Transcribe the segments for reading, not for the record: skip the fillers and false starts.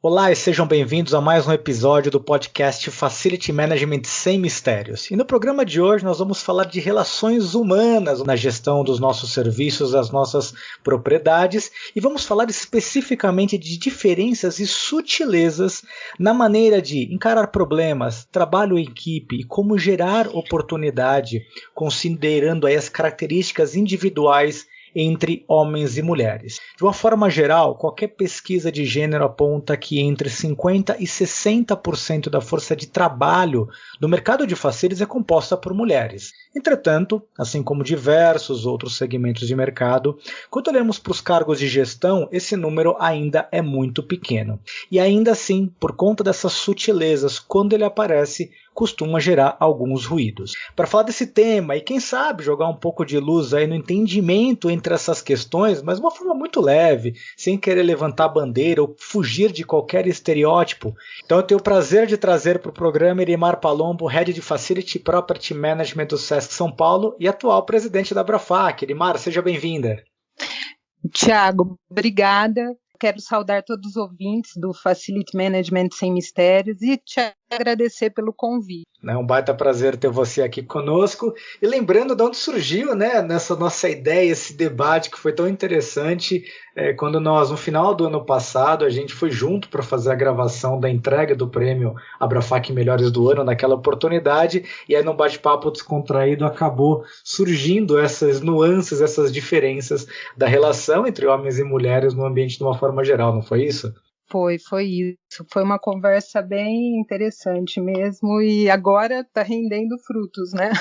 Olá e sejam bem-vindos a mais um episódio do podcast Facility Management Sem Mistérios. E no programa de hoje nós vamos falar de relações humanas na gestão dos nossos serviços, das nossas propriedades, e vamos falar especificamente de diferenças e sutilezas na maneira de encarar problemas, trabalho em equipe e como gerar oportunidade, considerando aí as características individuais entre homens e mulheres. De uma forma geral, qualquer pesquisa de gênero aponta que entre 50% e 60% da força de trabalho do mercado de facilities é composta por mulheres. Entretanto, assim como diversos outros segmentos de mercado, quando olhamos para os cargos de gestão, esse número ainda é muito pequeno. E ainda assim, por conta dessas sutilezas, quando ele aparece, costuma gerar alguns ruídos. Para falar desse tema e quem sabe jogar um pouco de luz aí no entendimento entre essas questões, mas de uma forma muito leve, sem querer levantar bandeira ou fugir de qualquer estereótipo. Então eu tenho o prazer de trazer para o programa Irimar Palombo, Head de Facility Property Management do Sesc São Paulo e atual presidente da Abrafac. Irimar, seja bem-vinda. Tiago, obrigada. Quero saudar todos os ouvintes do Facility Management Sem Mistérios e te agradecer pelo convite. É um baita prazer ter você aqui conosco. E lembrando de onde surgiu, né, nessa nossa ideia, esse debate que foi tão interessante, quando nós, no final do ano passado, a gente foi junto para fazer a gravação da entrega do prêmio Abrafac Melhores do Ano naquela oportunidade, e aí num bate-papo descontraído acabou surgindo essas nuances, essas diferenças da relação entre homens e mulheres no ambiente de uma forma geral, não foi isso? Foi isso. Foi uma conversa bem interessante mesmo e agora está rendendo frutos, né?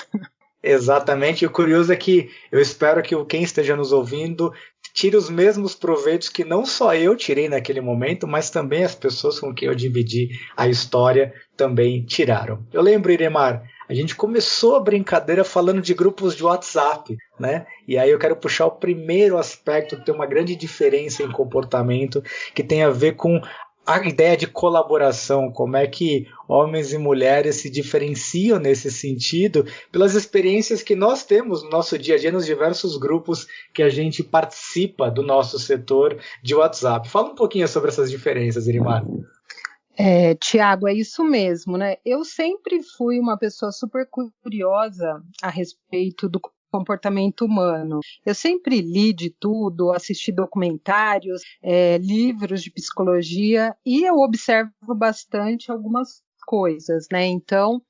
Exatamente. E o curioso é que eu espero que quem esteja nos ouvindo tire os mesmos proveitos que não só eu tirei naquele momento, mas também as pessoas com quem eu dividi a história também tiraram. Eu lembro, Irimar, a gente começou a brincadeira falando de grupos de WhatsApp, né? E aí eu quero puxar o primeiro aspecto que tem uma grande diferença em comportamento, que tem a ver com a ideia de colaboração, como é que homens e mulheres se diferenciam nesse sentido pelas experiências que nós temos no nosso dia a dia nos diversos grupos que a gente participa do nosso setor de WhatsApp. Fala um pouquinho sobre essas diferenças, Irimar. Tiago, é isso mesmo, né? Eu sempre fui uma pessoa super curiosa a respeito do comportamento humano. Eu sempre li de tudo, assisti documentários, livros de psicologia e eu observo bastante algumas coisas, né? Então,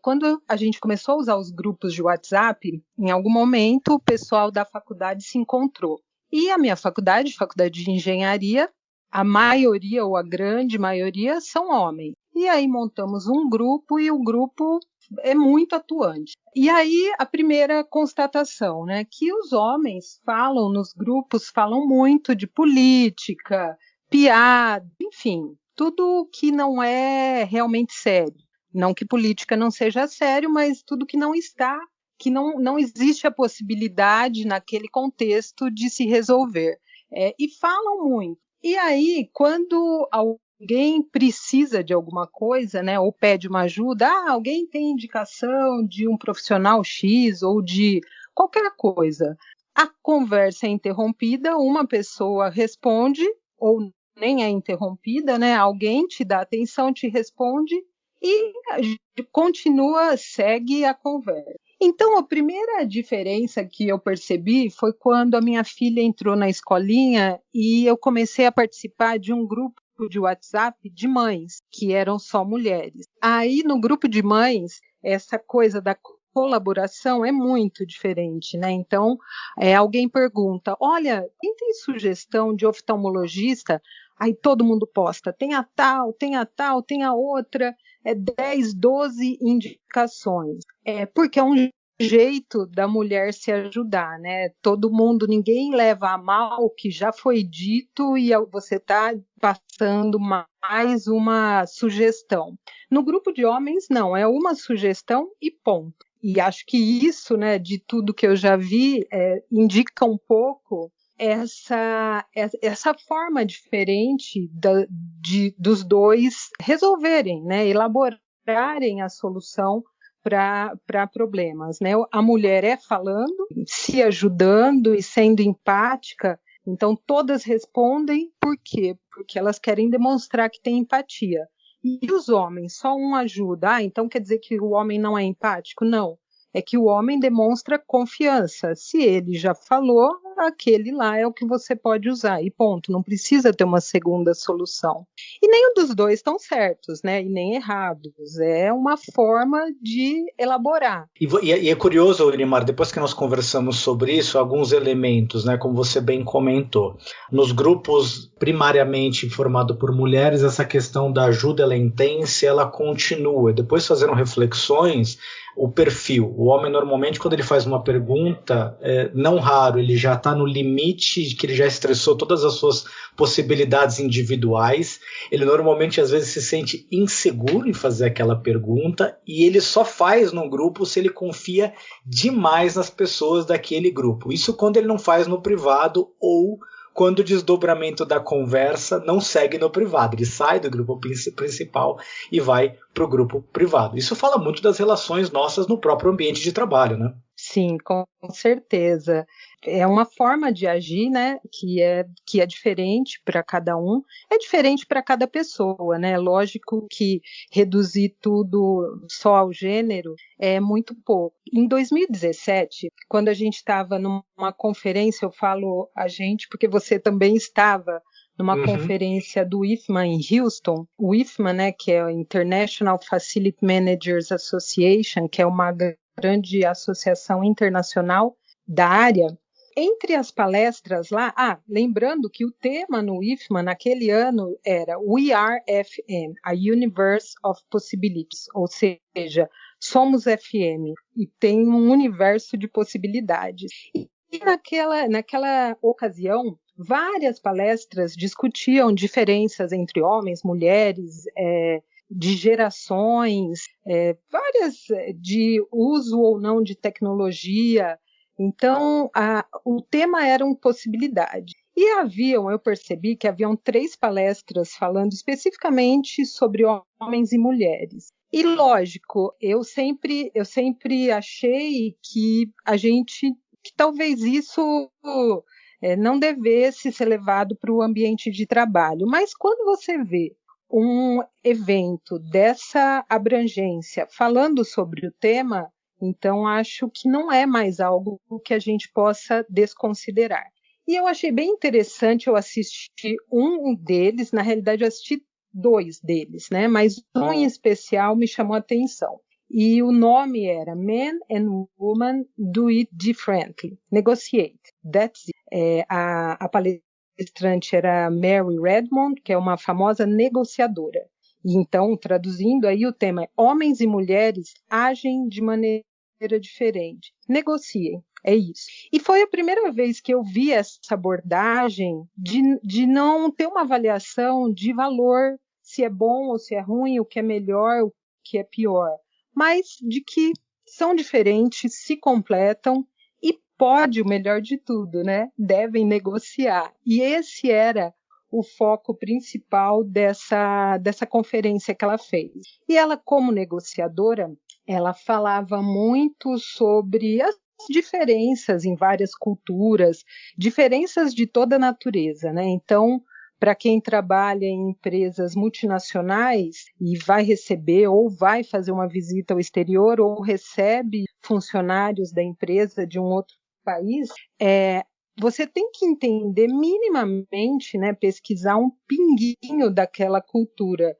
quando a gente começou a usar os grupos de WhatsApp, em algum momento o pessoal da faculdade se encontrou. E a minha faculdade de engenharia, a maioria ou a grande maioria são homens. E aí montamos um grupo e o grupo é muito atuante. E aí a primeira constatação, né, que os homens falam nos grupos, falam muito de política, piada, enfim, tudo que não é realmente sério. Não que política não seja sério, mas tudo que não está, que não existe a possibilidade naquele contexto de se resolver. E falam muito. E aí, quando alguém precisa de alguma coisa, né, ou pede uma ajuda, alguém tem indicação de um profissional X ou de qualquer coisa, a conversa é interrompida, uma pessoa responde, ou nem é interrompida, né, alguém te dá atenção, te responde e continua, segue a conversa. Então, a primeira diferença que eu percebi foi quando a minha filha entrou na escolinha e eu comecei a participar de um grupo de WhatsApp de mães, que eram só mulheres. Aí, no grupo de mães, essa coisa da colaboração é muito diferente, né? Então, alguém pergunta, olha, quem tem sugestão de oftalmologista? Aí todo mundo posta, tem a tal, tem a outra, 10, 12 indicações. Porque é um jeito da mulher se ajudar, né? Todo mundo, ninguém leva a mal o que já foi dito e você está passando mais uma sugestão. No grupo de homens, não, é uma sugestão e ponto. E acho que isso, né, de tudo que eu já vi, indica um pouco essa forma diferente dos dois resolverem, né, elaborarem a solução para problemas, né? A mulher falando, se ajudando e sendo empática Então, todas respondem por quê? Porque elas querem demonstrar que têm empatia. E os homens, só um ajuda. Então quer dizer que o homem não é empático? Não. É que o homem demonstra confiança. Se ele já falou, aquele lá é o que você pode usar. E ponto. Não precisa ter uma segunda solução. E nem um dos dois estão certos, né? E nem errados. É uma forma de elaborar. E é curioso, Elimar, depois que nós conversamos sobre isso, alguns elementos, né? Como você bem comentou. Nos grupos primariamente formados por mulheres, essa questão da ajuda ela é intensa, ela continua. Depois fazendo reflexões, o perfil. O homem, normalmente, quando ele faz uma pergunta, não raro, ele já está no limite de que ele já estressou todas as suas possibilidades individuais. Ele normalmente, às vezes, se sente inseguro em fazer aquela pergunta e ele só faz no grupo se ele confia demais nas pessoas daquele grupo. Isso quando ele não faz no privado ou quando o desdobramento da conversa não segue no privado. Ele sai do grupo principal e vai para o grupo privado. Isso fala muito das relações nossas no próprio ambiente de trabalho, né? Sim, com certeza. É uma forma de agir, né, que é diferente para cada um, é diferente para cada pessoa, né? Lógico que reduzir tudo só ao gênero é muito pouco. Em 2017, quando a gente estava numa conferência, eu falo a gente porque você também estava numa conferência do IFMA em Houston. O IFMA, né, que é a International Facility Managers Association, que é uma grande associação internacional da área. Entre as palestras lá, lembrando que o tema no IFMA naquele ano era We Are FM, a Universe of Possibilities, ou seja, somos FM e tem um universo de possibilidades. E naquela ocasião, várias palestras discutiam diferenças entre homens, mulheres, de gerações, várias de uso ou não de tecnologia. Então, o tema eram possibilidades. E eu percebi que haviam 3 palestras falando especificamente sobre homens e mulheres. E lógico, eu sempre achei que que talvez isso não devesse ser levado para o ambiente de trabalho. Mas quando você vê um evento dessa abrangência falando sobre o tema, então acho que não é mais algo que a gente possa desconsiderar. E eu achei bem interessante, eu assisti um deles, na realidade eu assisti 2 deles, né? Mas um em especial me chamou a atenção. E o nome era Men and Women Do It Differently, Negotiate. That's it. A palestrante era Mary Redmond, que é uma famosa negociadora. E então, traduzindo aí, o tema é Homens e Mulheres agem de maneira diferente. Negociem, é isso. E foi a primeira vez que eu vi essa abordagem de não ter uma avaliação de valor, se é bom ou se é ruim, o que é melhor, o que é pior, mas de que são diferentes, se completam e pode, o melhor de tudo, né? Devem negociar. E esse era o foco principal dessa conferência que ela fez. E ela, como negociadora, ela falava muito sobre as diferenças em várias culturas, diferenças de toda a natureza, né? Então, para quem trabalha em empresas multinacionais e vai receber ou vai fazer uma visita ao exterior ou recebe funcionários da empresa de um outro país, você tem que entender minimamente, né, pesquisar um pinguinho daquela cultura,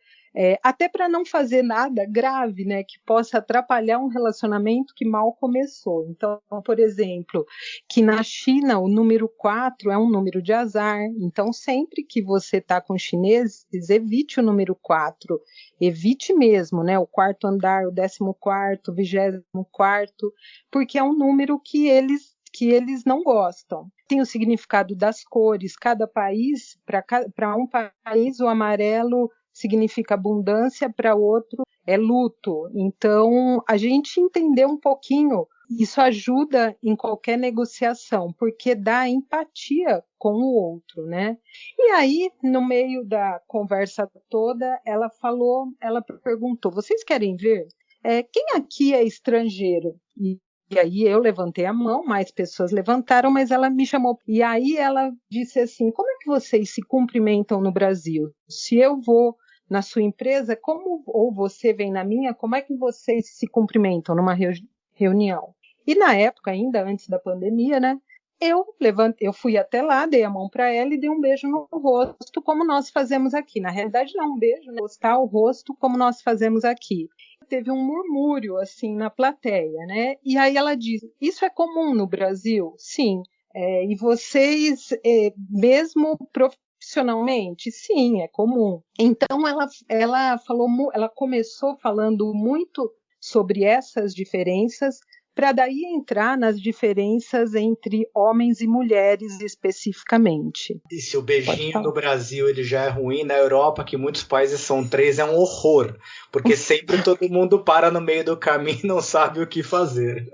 até para não fazer nada grave, né, que possa atrapalhar um relacionamento que mal começou. Então, por exemplo, que na China o número 4 é um número de azar, então sempre que você está com chineses, evite o número 4, evite mesmo, né, o 4º andar, o 14º, o 24º, porque é um número que eles não gostam. Tem o significado das cores, cada país, para um país o amarelo significa abundância, para outro é luto. Então, a gente entender um pouquinho, isso ajuda em qualquer negociação, porque dá empatia com o outro, né? E aí, no meio da conversa toda, ela perguntou, vocês querem ver? Quem aqui é estrangeiro? E E aí eu levantei a mão, mais pessoas levantaram, mas ela me chamou. E aí ela disse assim, como é que vocês se cumprimentam no Brasil? Se eu vou na sua empresa, ou você vem na minha, como é que vocês se cumprimentam numa reunião? E na época, ainda antes da pandemia, né? Eu fui até lá, dei a mão para ela e dei um beijo no rosto, como nós fazemos aqui. Na realidade, não um beijo, né? Encostar o rosto, como nós fazemos aqui. Teve um murmúrio, assim, na plateia, né? E aí ela diz, isso é comum no Brasil? Sim. E vocês, mesmo profissionalmente? Sim, é comum. Então, ela começou falando muito sobre essas diferenças, para daí entrar nas diferenças entre homens e mulheres especificamente. E se o beijinho no Brasil ele já é ruim, na Europa, que muitos países são 3, é um horror, porque sempre todo mundo para no meio do caminho e não sabe o que fazer.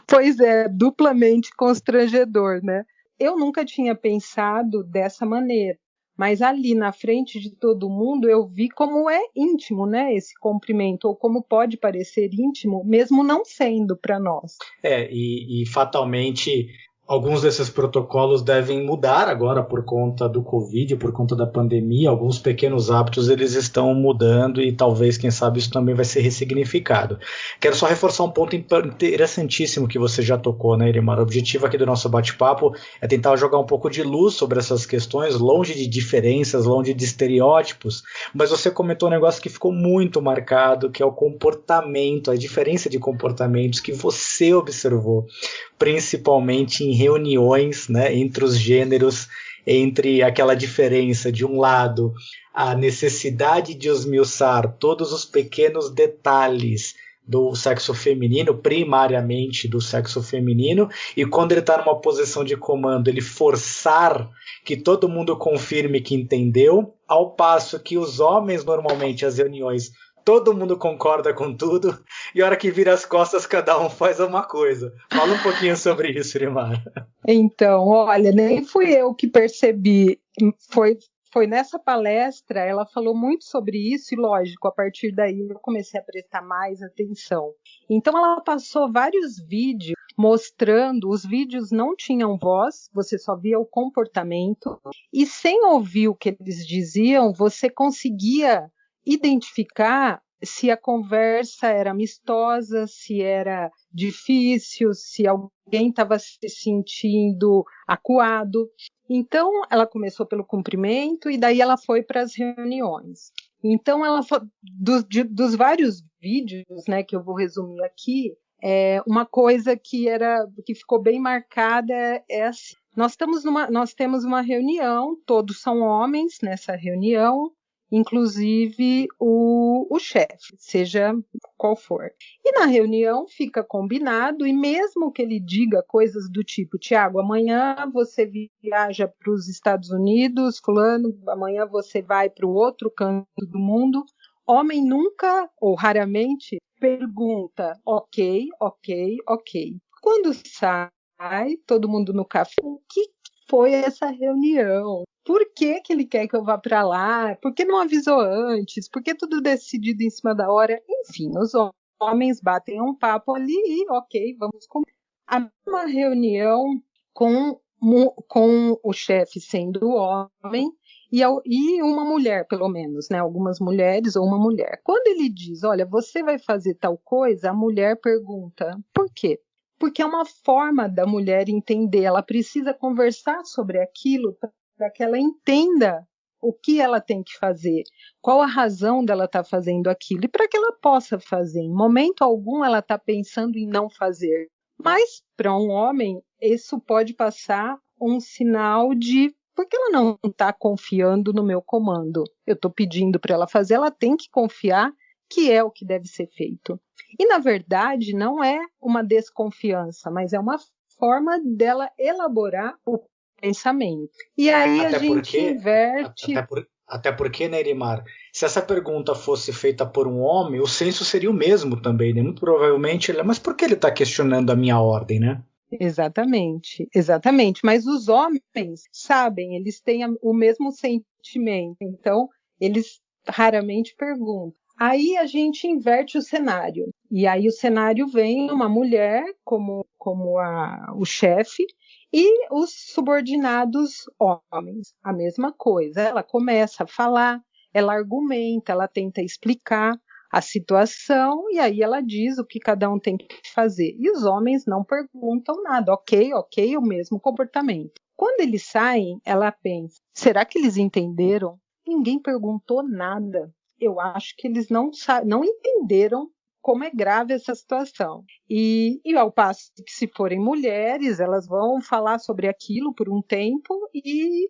Pois é, duplamente constrangedor, né? Eu nunca tinha pensado dessa maneira, mas ali na frente de todo mundo eu vi como é íntimo, né, esse cumprimento, ou como pode parecer íntimo, mesmo não sendo para nós. E fatalmente alguns desses protocolos devem mudar agora por conta do Covid, por conta da pandemia. Alguns pequenos hábitos eles estão mudando e talvez, quem sabe, isso também vai ser ressignificado. Quero só reforçar um ponto interessantíssimo que você já tocou, né, Irimar? O objetivo aqui do nosso bate-papo é tentar jogar um pouco de luz sobre essas questões, longe de diferenças, longe de estereótipos, mas você comentou um negócio que ficou muito marcado, que é o comportamento, a diferença de comportamentos que você observou, principalmente em reuniões, né, entre os gêneros, entre aquela diferença, de um lado, a necessidade de esmiuçar todos os pequenos detalhes do sexo feminino, primariamente do sexo feminino, e quando ele está numa posição de comando, ele forçar que todo mundo confirme que entendeu, ao passo que os homens, normalmente, as reuniões, todo mundo concorda com tudo, e a hora que vira as costas, cada um faz uma coisa. Fala um pouquinho sobre isso, Irimar. Então, olha, nem fui eu que percebi, foi nessa palestra, ela falou muito sobre isso, e lógico, a partir daí eu comecei a prestar mais atenção. Então ela passou vários vídeos mostrando, os vídeos não tinham voz, você só via o comportamento, e sem ouvir o que eles diziam, você conseguia identificar se a conversa era amistosa, se era difícil, se alguém estava se sentindo acuado. Então, ela começou pelo cumprimento e daí ela foi para as reuniões. Então, dos vários vídeos, né, que eu vou resumir aqui, uma coisa que ficou bem marcada é assim, nós temos uma reunião, todos são homens nessa reunião, inclusive o chefe, seja qual for. E na reunião fica combinado, e mesmo que ele diga coisas do tipo, Tiago, amanhã você viaja para os Estados Unidos, fulano, amanhã você vai para o outro canto do mundo, homem nunca, ou raramente, pergunta, ok. Quando sai, todo mundo no café, o que foi essa reunião? Por que ele quer que eu vá para lá? Por que não avisou antes? Por que tudo decidido em cima da hora? Enfim, os homens batem um papo ali e, ok, vamos comer. Uma reunião com o chefe sendo homem e uma mulher, pelo menos, né? Algumas mulheres ou uma mulher. Quando ele diz, olha, você vai fazer tal coisa, a mulher pergunta, por quê? Porque é uma forma da mulher entender, ela precisa conversar sobre aquilo para que ela entenda o que ela tem que fazer, qual a razão dela estar fazendo aquilo, e para que ela possa fazer. Em momento algum ela está pensando em não fazer. Mas, para um homem, isso pode passar um sinal de por que ela não está confiando no meu comando? Eu estou pedindo para ela fazer, ela tem que confiar que é o que deve ser feito. E, na verdade, não é uma desconfiança, mas é uma forma dela elaborar o pensamento. E aí a gente inverte... Até porque, né, Irimar, se essa pergunta fosse feita por um homem, o senso seria o mesmo também, né? Muito provavelmente, mas por que ele está questionando a minha ordem, né? Exatamente. Mas os homens sabem, eles têm o mesmo sentimento, então eles raramente perguntam. Aí a gente inverte o cenário. E aí o cenário vem uma mulher como o chefe e os subordinados homens. A mesma coisa. Ela começa a falar, ela argumenta, ela tenta explicar a situação e aí ela diz o que cada um tem que fazer. E os homens não perguntam nada. Ok, o mesmo comportamento. Quando eles saem, ela pensa, será que eles entenderam? Ninguém perguntou nada. Eu acho que eles não entenderam como é grave essa situação. E ao passo que, se forem mulheres, elas vão falar sobre aquilo por um tempo e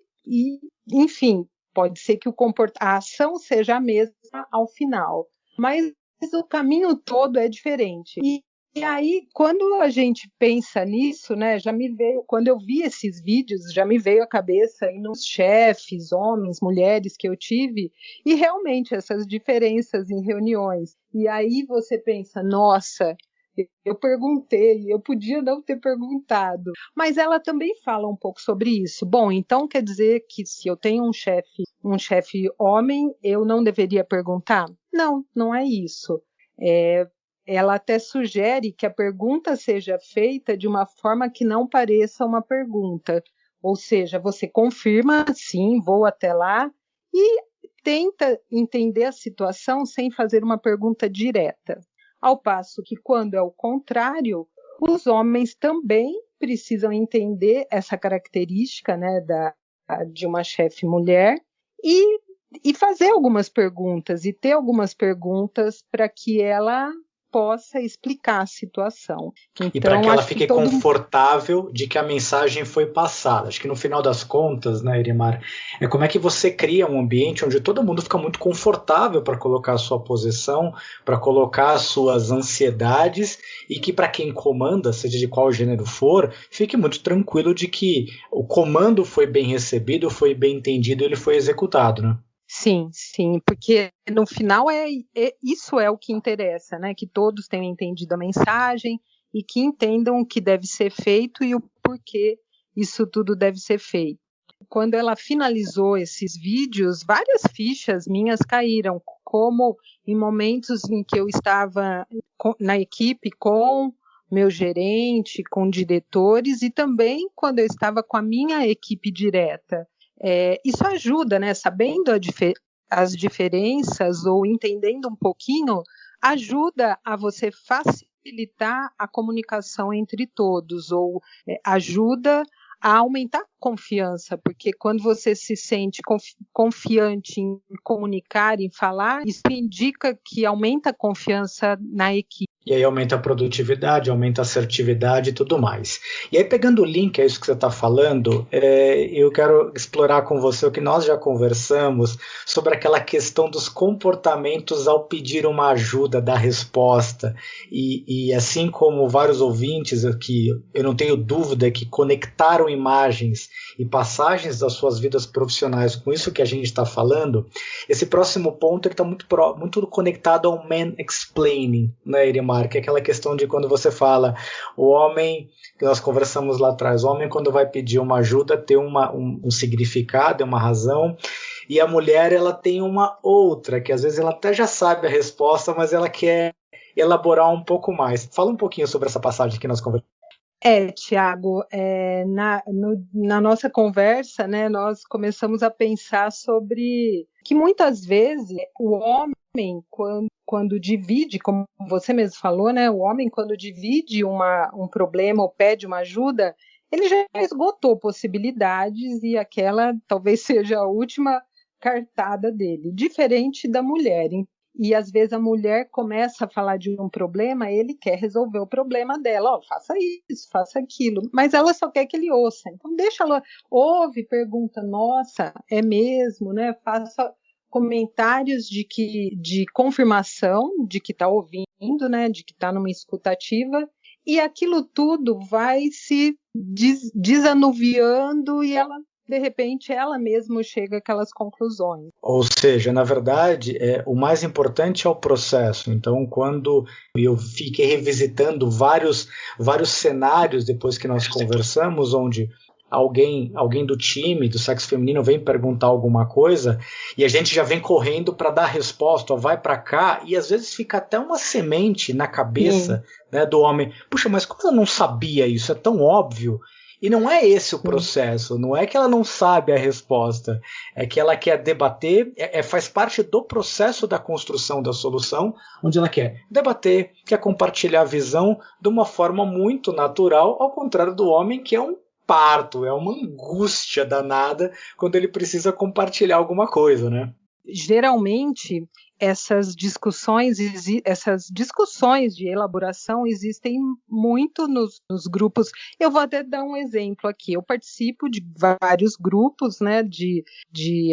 enfim, pode ser que a ação seja a mesma ao final, mas o caminho todo é diferente. E aí, quando a gente pensa nisso, né, quando eu vi esses vídeos, já me veio à cabeça nos chefes, homens, mulheres que eu tive, e realmente essas diferenças em reuniões. E aí você pensa, nossa, eu perguntei, eu podia não ter perguntado. Mas ela também fala um pouco sobre isso. Bom, então quer dizer que se eu tenho um chefe homem, eu não deveria perguntar? Não, não é isso. Ela até sugere que a pergunta seja feita de uma forma que não pareça uma pergunta. Ou seja, você confirma, sim, vou até lá, e tenta entender a situação sem fazer uma pergunta direta. Ao passo que, quando é o contrário, os homens também precisam entender essa característica, né, de uma chefe mulher e fazer algumas perguntas, e ter algumas perguntas para que ela possa explicar a situação. Então, e para que ela fique confortável de que a mensagem foi passada. Acho que no final das contas, né, Irimar, é como é que você cria um ambiente onde todo mundo fica muito confortável para colocar a sua posição, para colocar as suas ansiedades, e que para quem comanda, seja de qual gênero for, fique muito tranquilo de que o comando foi bem recebido, foi bem entendido, ele foi executado, né? Sim, porque no final isso é o que interessa, né? Que todos tenham entendido a mensagem e que entendam o que deve ser feito e o porquê isso tudo deve ser feito. Quando ela finalizou esses vídeos, várias fichas minhas caíram, como em momentos em que eu estava na equipe com meu gerente, com diretores, e também quando eu estava com a minha equipe direta. Isso ajuda, né? Sabendo as diferenças ou entendendo um pouquinho, ajuda a você facilitar a comunicação entre todos, ou ajuda a aumentar a confiança, porque quando você se sente confiante em comunicar, em falar, isso indica que aumenta a confiança na equipe. E aí aumenta a produtividade, aumenta a assertividade e tudo mais. E aí, pegando o link, é isso que você está falando, eu quero explorar com você o que nós já conversamos sobre aquela questão dos comportamentos ao pedir uma ajuda, da resposta. E assim como vários ouvintes aqui, eu não tenho dúvida que conectaram imagens e passagens das suas vidas profissionais com isso que a gente está falando, esse próximo ponto está muito conectado ao man-explaining, né, Irimar? Que é aquela questão de quando você fala, o homem, que nós conversamos lá atrás, o homem quando vai pedir uma ajuda tem um significado, uma razão, e a mulher ela tem uma outra, que às vezes ela até já sabe a resposta, mas ela quer elaborar um pouco mais. Fala um pouquinho sobre essa passagem que nós conversamos. Tiago, na nossa conversa, né, nós começamos a pensar sobre que muitas vezes o homem, quando divide, como você mesmo falou, né, o homem quando divide um problema ou pede uma ajuda, ele já esgotou possibilidades e aquela talvez seja a última cartada dele, diferente da mulher. E às vezes a mulher começa a falar de um problema, ele quer resolver o problema dela, faça isso, faça aquilo, mas ela só quer que ele ouça. Então deixa ela, ouve, pergunta, nossa, é mesmo, né? Faça comentários de confirmação de que está ouvindo, né? De que está numa escutativa, e aquilo tudo vai se desanuviando e ela, de repente, ela mesma chega àquelas conclusões. Ou seja, na verdade, o mais importante é o processo. Então, quando eu fiquei revisitando vários cenários depois que nós conversamos, onde alguém do time, do sexo feminino, vem perguntar alguma coisa e a gente já vem correndo para dar a resposta, ó, vai para cá, e às vezes fica até uma semente na cabeça, né, do homem. Puxa, mas como ela não sabia isso? É tão óbvio. E não é esse o processo, não é que ela não sabe a resposta, é que ela quer debater, faz parte do processo da construção da solução, onde ela quer debater, quer compartilhar a visão de uma forma muito natural, ao contrário do homem, que é um parto, é uma angústia danada quando ele precisa compartilhar alguma coisa, né? Geralmente, essas discussões de elaboração existem muito nos grupos. Eu vou até dar um exemplo aqui. Eu participo de vários grupos, né, de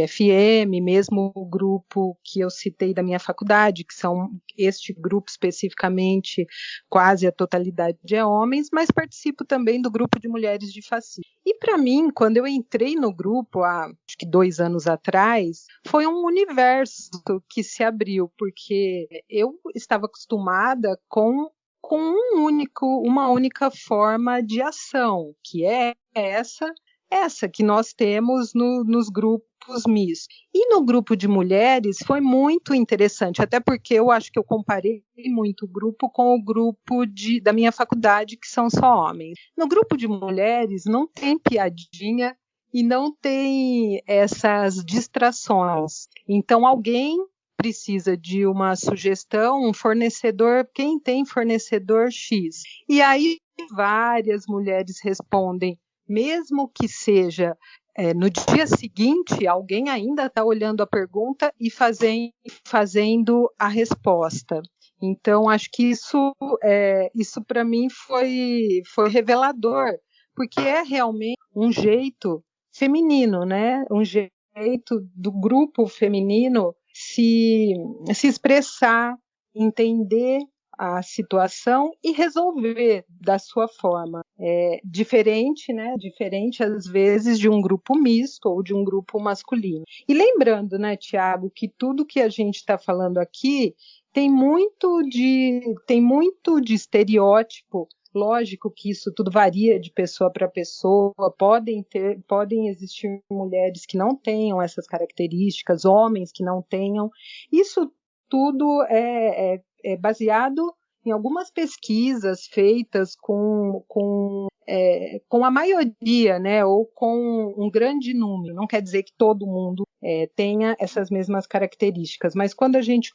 FM, mesmo o grupo que eu citei da minha faculdade, que são este grupo especificamente, quase a totalidade é homens, mas participo também do grupo de mulheres de Facil. E para mim, quando eu entrei no grupo, acho que 2 anos atrás, foi um universo que se abriu, porque eu estava acostumada com uma única forma de ação, que é essa que nós temos nos grupos mistos. E no grupo de mulheres foi muito interessante, até porque eu acho que eu comparei muito o grupo com o grupo da minha faculdade, que são só homens. No grupo de mulheres não tem piadinha e não tem essas distrações. Então alguém precisa de uma sugestão, um fornecedor, quem tem fornecedor X? E aí várias mulheres respondem, mesmo que seja no dia seguinte, alguém ainda está olhando a pergunta e fazendo a resposta. Então, acho que isso para mim foi revelador, porque é realmente um jeito feminino, né? Um jeito do grupo feminino se expressar, entender a situação e resolver da sua forma. Diferente, né? Diferente, às vezes, de um grupo misto ou de um grupo masculino. E lembrando, né, Tiago, que tudo que a gente está falando aqui tem muito de estereótipo. Lógico que isso tudo varia de pessoa para pessoa, podem existir mulheres que não tenham essas características, homens que não tenham. Isso tudo é baseado em algumas pesquisas feitas com a maioria, né, ou com um grande número. Não quer dizer que todo mundo tenha essas mesmas características, mas quando a gente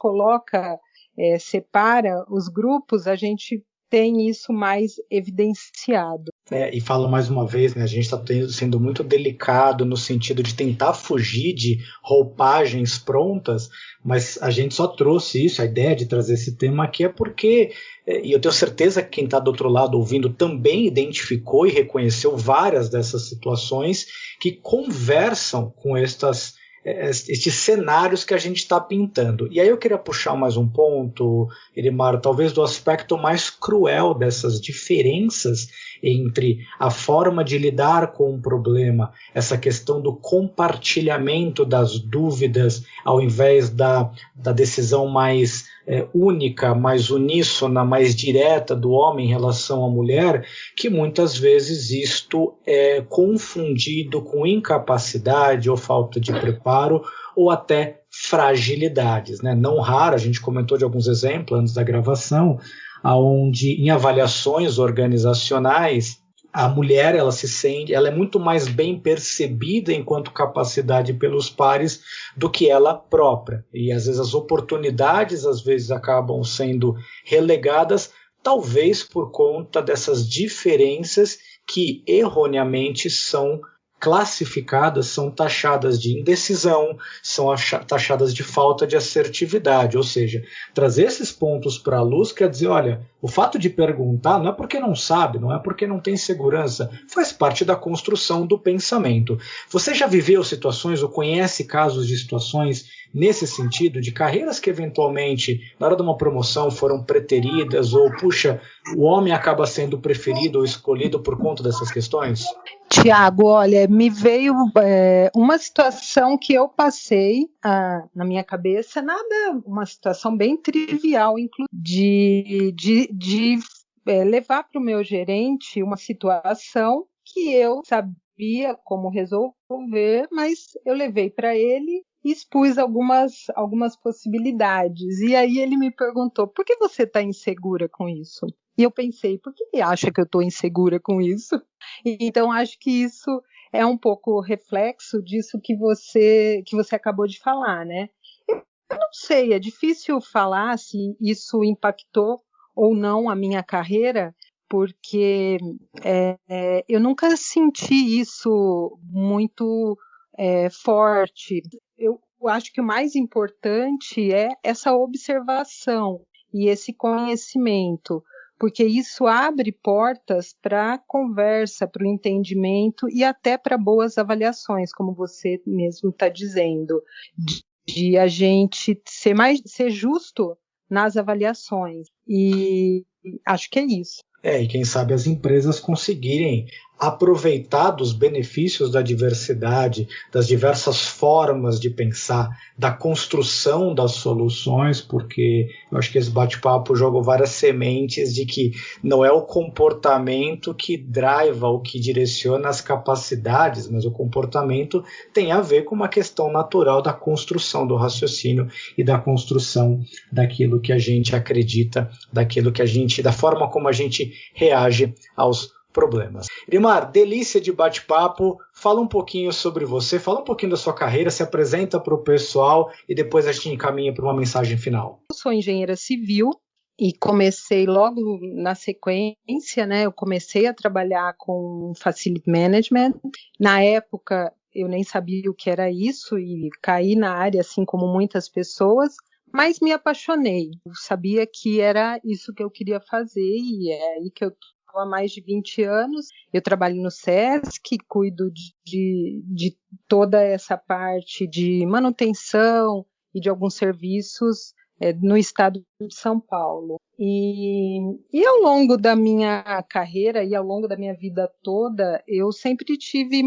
separa os grupos, a gente tem isso mais evidenciado. E falo mais uma vez, né, a gente está sendo muito delicado no sentido de tentar fugir de roupagens prontas, mas a gente só trouxe isso, a ideia de trazer esse tema aqui é porque, e eu tenho certeza que quem está do outro lado ouvindo também identificou e reconheceu várias dessas situações que conversam com estes cenários que a gente está pintando. E aí eu queria puxar mais um ponto, Elimar, talvez do aspecto mais cruel dessas diferenças entre a forma de lidar com um problema, essa questão do compartilhamento das dúvidas, ao invés da decisão mais única, mais uníssona, mais direta do homem em relação à mulher, que muitas vezes isto é confundido com incapacidade ou falta de preparo ou até fragilidades, né? Não raro, a gente comentou de alguns exemplos antes da gravação, onde em avaliações organizacionais a mulher ela é muito mais bem percebida enquanto capacidade pelos pares do que ela própria, e às vezes as oportunidades acabam sendo relegadas, talvez por conta dessas diferenças que erroneamente são classificadas, são taxadas de indecisão, são taxadas de falta de assertividade, ou seja, trazer esses pontos para a luz quer dizer, olha, o fato de perguntar não é porque não sabe, não é porque não tem segurança, faz parte da construção do pensamento. Você já viveu situações ou conhece casos de situações nesse sentido, de carreiras que eventualmente, na hora de uma promoção, foram preteridas, ou, puxa, o homem acaba sendo preferido ou escolhido por conta dessas questões? Tiago, olha, me veio uma situação que eu passei na minha cabeça, uma situação bem trivial, inclusive, de levar para o meu gerente uma situação que eu sabia sabia como resolver, mas eu levei para ele e expus algumas possibilidades. E aí ele me perguntou, por que você está insegura com isso? E eu pensei, por que ele acha que eu estou insegura com isso? Então, acho que isso é um pouco reflexo disso que você acabou de falar, né? Eu não sei, é difícil falar se isso impactou ou não a minha carreira, porque eu nunca senti isso muito forte. Eu acho que o mais importante é essa observação e esse conhecimento, porque isso abre portas para a conversa, para o entendimento e até para boas avaliações, como você mesmo está dizendo, de a gente ser justo nas avaliações. E acho que é isso. E quem sabe as empresas conseguirem aproveitar dos benefícios da diversidade, das diversas formas de pensar, da construção das soluções, porque eu acho que esse bate-papo jogou várias sementes de que não é o comportamento que driva ou que direciona as capacidades, mas o comportamento tem a ver com uma questão natural da construção do raciocínio e da construção daquilo que a gente acredita, da forma como a gente reage aos problemas. Irimar, delícia de bate-papo. Fala um pouquinho sobre você, fala um pouquinho da sua carreira, se apresenta para o pessoal e depois a gente encaminha para uma mensagem final. Eu sou engenheira civil e comecei logo na sequência, né? Eu comecei a trabalhar com Facility Management. Na época, eu nem sabia o que era isso e caí na área, assim como muitas pessoas, mas me apaixonei. Eu sabia que era isso que eu queria fazer e é aí que eu há mais de 20 anos. Eu trabalho no SESC, cuido de toda essa parte de manutenção e de alguns serviços no estado de São Paulo. E ao longo da minha carreira e ao longo da minha vida toda, eu sempre tive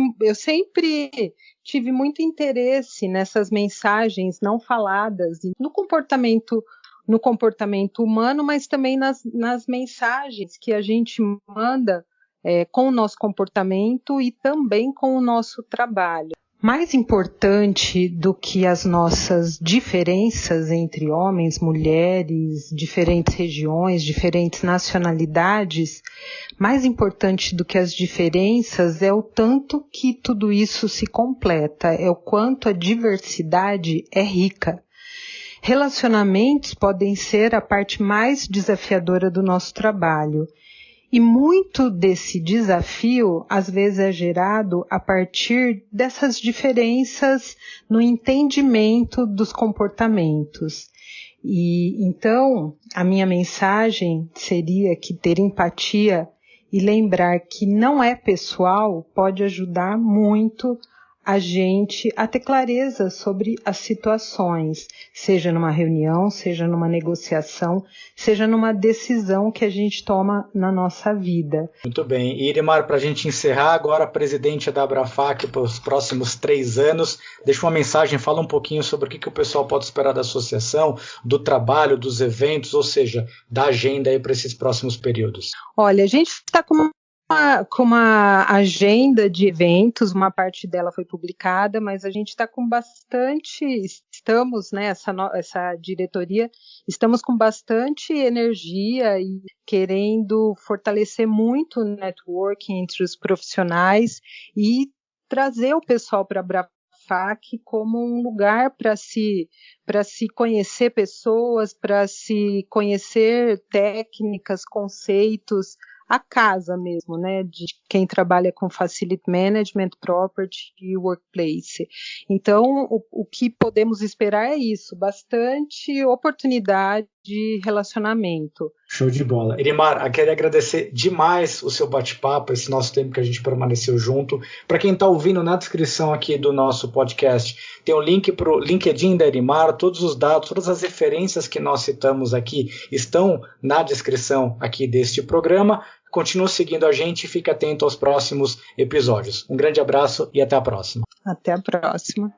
muito interesse nessas mensagens não faladas, no comportamento humano, mas também nas mensagens que a gente manda com o nosso comportamento e também com o nosso trabalho. Mais importante do que as nossas diferenças entre homens, mulheres, diferentes regiões, diferentes nacionalidades, mais importante do que as diferenças é o tanto que tudo isso se completa, é o quanto a diversidade é rica. Relacionamentos podem ser a parte mais desafiadora do nosso trabalho. E muito desse desafio, às vezes, é gerado a partir dessas diferenças no entendimento dos comportamentos. E então, a minha mensagem seria que ter empatia e lembrar que não é pessoal pode ajudar muito a gente a ter clareza sobre as situações, seja numa reunião, seja numa negociação, seja numa decisão que a gente toma na nossa vida. Muito bem. E Irimar, para a gente encerrar, agora presidente da Abrafac para os próximos 3 anos, deixa uma mensagem, fala um pouquinho sobre o que o pessoal pode esperar da associação, do trabalho, dos eventos, ou seja, da agenda aí para esses próximos períodos. Olha, a gente está com uma agenda de eventos, uma parte dela foi publicada, mas a gente está com essa diretoria, estamos com bastante energia e querendo fortalecer muito o networking entre os profissionais e trazer o pessoal para a Abrafac como um lugar para se conhecer pessoas, para se conhecer técnicas, conceitos, a casa mesmo, né, de quem trabalha com Facility Management, Property e Workplace. Então, o que podemos esperar é isso, bastante oportunidade de relacionamento. Show de bola. Irimar, eu quero agradecer demais o seu bate-papo, esse nosso tempo que a gente permaneceu junto. Para quem está ouvindo, na descrição aqui do nosso podcast, tem um link para o LinkedIn da Irimar, todos os dados, todas as referências que nós citamos aqui estão na descrição aqui deste programa. Continua seguindo a gente e fique atento aos próximos episódios. Um grande abraço e até a próxima. Até a próxima.